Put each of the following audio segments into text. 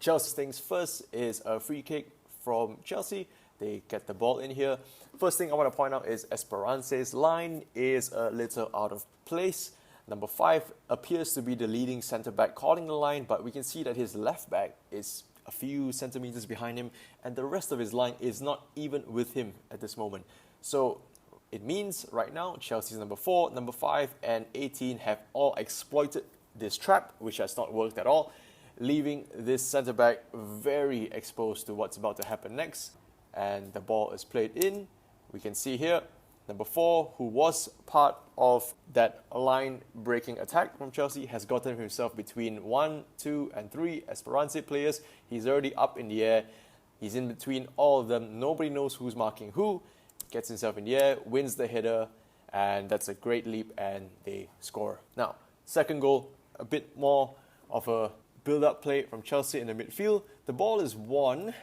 Chelsea things first is a free kick from Chelsea. They get the ball in here. First thing I want to point out is Esperance's line is a little out of place. Number 5 appears to be the leading centre-back calling the line, but we can see that his left-back is a few centimetres behind him, and the rest of his line is not even with him at this moment. So it means right now Chelsea's number 4, number 5, and 18 have all exploited this trap, which has not worked at all, leaving this centre-back very exposed to what's about to happen next. And the ball is played in. We can see here, number 4, who was part of that line-breaking attack from Chelsea, has gotten himself between 1, 2, and 3 Esperance players. He's already up in the air. He's in between all of them. Nobody knows who's marking who. Gets himself in the air, wins the header, and that's a great leap, and they score. Now, second goal, a bit more of a build-up play from Chelsea in the midfield. The ball is won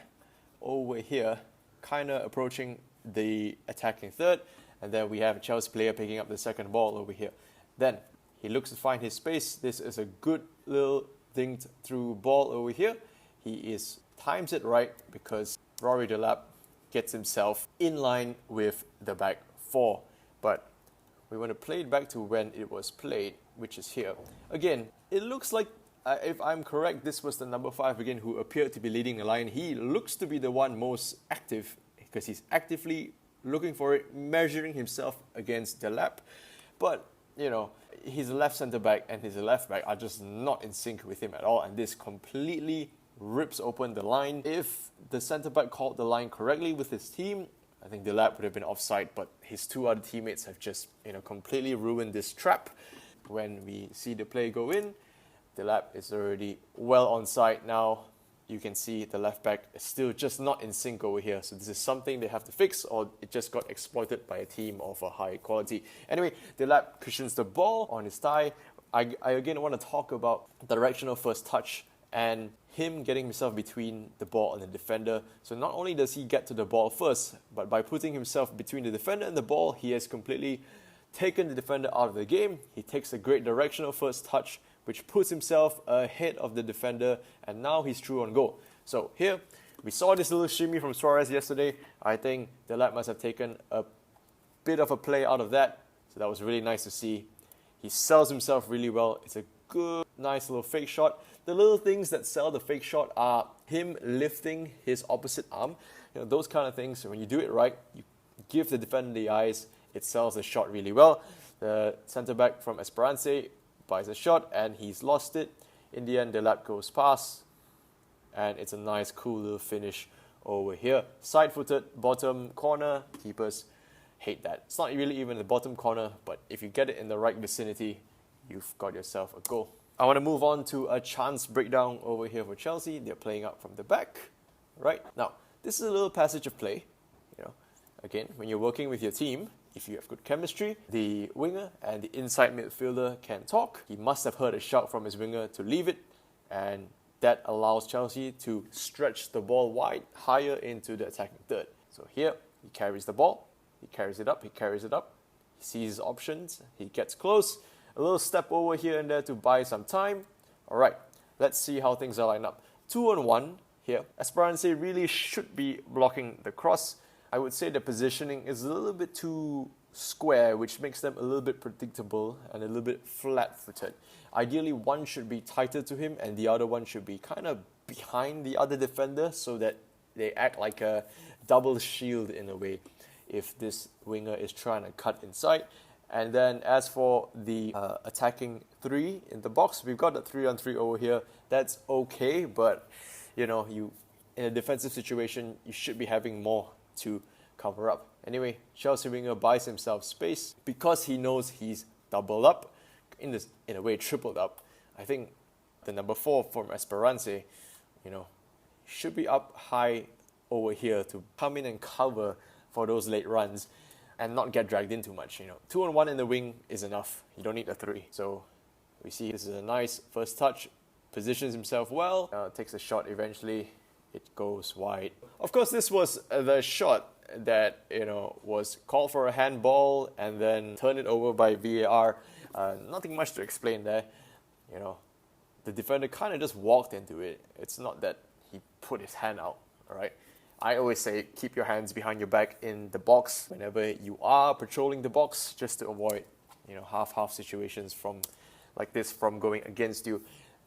over here, kind of approaching the attacking third, and then we have a Chelsea player picking up the second ball over here. Then he looks to find his space. This is a good little dinged through ball over here. He times it right because Rory Delap gets himself in line with the back 4. But we want to play it back to when it was played, which is here. Again, it looks like, if I'm correct, this was the number 5 again who appeared to be leading the line. He looks to be the one most active because he's actively looking for it, measuring himself against Delap. But, you know, his left centre-back and his left-back are just not in sync with him at all, and this completely rips open the line. If the centre-back called the line correctly with his team, I think Delap would have been offside, but his 2 other teammates have just, completely ruined this trap. When we see the play go in, Delap is already well onside now. You can see the left back is still just not in sync over here. So this is something they have to fix, or it just got exploited by a team of a high quality. Anyway, Delap cushions the ball on his thigh. I again want to talk about directional first touch and him getting himself between the ball and the defender. So not only does he get to the ball first, but by putting himself between the defender and the ball, he has completely taken the defender out of the game. He takes a great directional first touch, which puts himself ahead of the defender, and now he's through on goal. So here, we saw this little shimmy from Suarez yesterday. I think Delap must have taken a bit of a play out of that, so that was really nice to see. He sells himself really well. It's a good, nice little fake shot. The little things that sell the fake shot are him lifting his opposite arm. Those kind of things, when you do it right, you give the defender the eyes, it sells the shot really well. The centre-back from Esperance buys a shot and he's lost it. In the end, Delap goes past, and it's a nice, cool little finish over here. Side-footed, bottom corner. Keepers hate that. It's not really even the bottom corner, but if you get it in the right vicinity, you've got yourself a goal. I want to move on to a chance breakdown over here for Chelsea. They're playing up from the back, right? Now, this is a little passage of play. Again, when you're working with your team, if you have good chemistry, the winger and the inside midfielder can talk. He must have heard a shout from his winger to leave it, and that allows Chelsea to stretch the ball wide, higher into the attacking third. So here, he carries the ball, he carries it up, he sees his options, he gets close, a little step over here and there to buy some time. All right, let's see how things are lined up. 2-on-1 here. Esperance really should be blocking the cross. I would say the positioning is a little bit too square, which makes them a little bit predictable and a little bit flat-footed. Ideally, one should be tighter to him and the other one should be kind of behind the other defender so that they act like a double shield in a way if this winger is trying to cut inside. And then as for the attacking 3 in the box, we've got the 3-on-3 over here. That's okay, but you in a defensive situation, you should be having more to cover up. Anyway, Chelsea winger buys himself space because he knows he's doubled up, in a way tripled up. I think the number 4 from Esperance, should be up high over here to come in and cover for those late runs and not get dragged in too much. 2-on-1 in the wing is enough. You don't need a 3. So we see this is a nice first touch, positions himself well, takes a shot eventually. It goes wide. Of course, this was the shot that was called for a handball and then turned it over by VAR. Nothing much to explain there. The defender kind of just walked into it. It's not that put his hand out, all right? I always say keep your hands behind your back in the box whenever you are patrolling the box, just to avoid, half-half situations like this from going against you.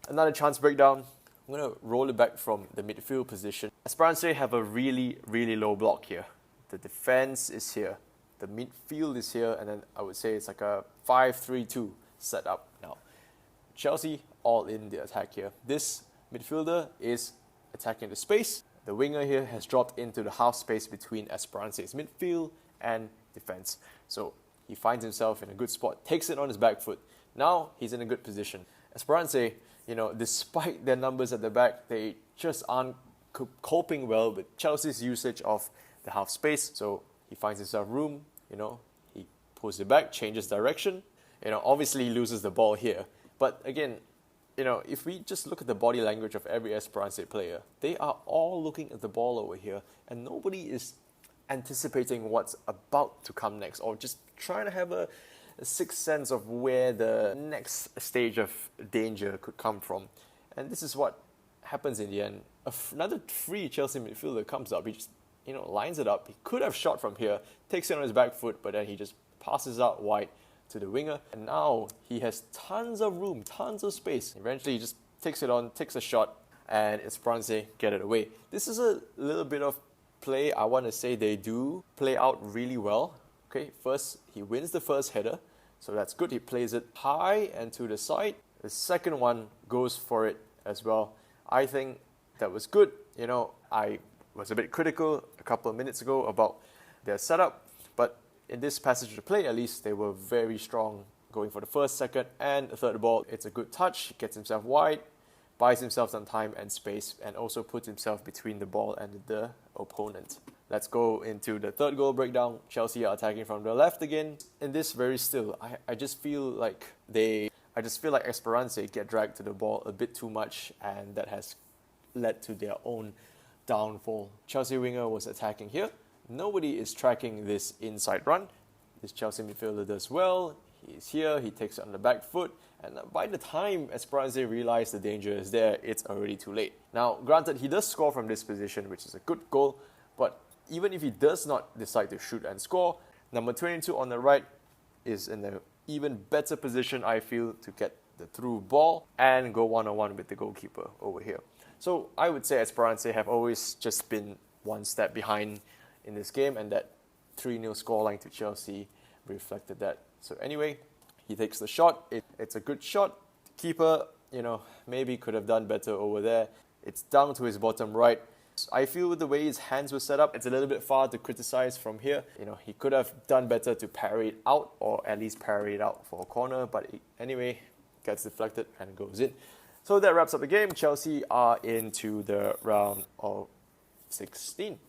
Another chance breakdown. I'm going to roll it back from the midfield position. Esperance have a really, really low block here. The defense is here. The midfield is here, and then I would say it's like a 5-3-2 setup now. Chelsea all in the attack here. This midfielder is attacking the space. The winger here has dropped into the half space between Esperance's midfield and defense. So he finds himself in a good spot, takes it on his back foot. Now he's in a good position. Esperance, despite their numbers at the back, they just aren't coping well with Chelsea's usage of the half space. So he finds himself room, he pulls it back, changes direction. Obviously he loses the ball here. But again, if we just look at the body language of every Esperance player, they are all looking at the ball over here, and nobody is anticipating what's about to come next, or just trying to have a sixth sense of where the next stage of danger could come from. And this is what happens in the end. Another free Chelsea midfielder comes up, he just lines it up. He could have shot from here, takes it on his back foot, but then he just passes out wide to the winger, and now he has tons of room, tons of space. Eventually he just takes it on, takes a shot, and Esperance get it away. This is a little bit of play I want to say they do play out really well. Okay, first he wins the first header, so that's good. He plays it high and to the side. The second one goes for it as well. I think that was good. I was a bit critical a couple of minutes ago about their setup, but in this passage of the play, at least, they were very strong going for the first, second, and the third ball. It's a good touch. He gets himself wide, buys himself some time and space, and also puts himself between the ball and the opponent. Let's go into the third goal breakdown. Chelsea are attacking from the left again. In this, very still. I just feel like Esperance get dragged to the ball a bit too much, and that has led to their own downfall. Chelsea winger was attacking here. Nobody is tracking this inside run. This Chelsea midfielder does well. He's here, he takes it on the back foot, and by the time Esperance realize the danger is there, it's already too late. Now, granted, he does score from this position, which is a good goal, but even if he does not decide to shoot and score, number 22 on the right is in an even better position, I feel, to get the through ball and go one-on-one with the goalkeeper over here. So I would say Esperance have always just been one step behind in this game, and that 3-0 scoreline to Chelsea reflected that. So anyway, he takes the shot. It's a good shot. The keeper, maybe could have done better over there. It's down to his bottom right. I feel with the way his hands were set up, it's a little bit far to criticize from here. He could have done better to parry it out, or at least parry it out for a corner, but anyway, gets deflected and goes in. So that wraps up the game. Chelsea are into the round of 16.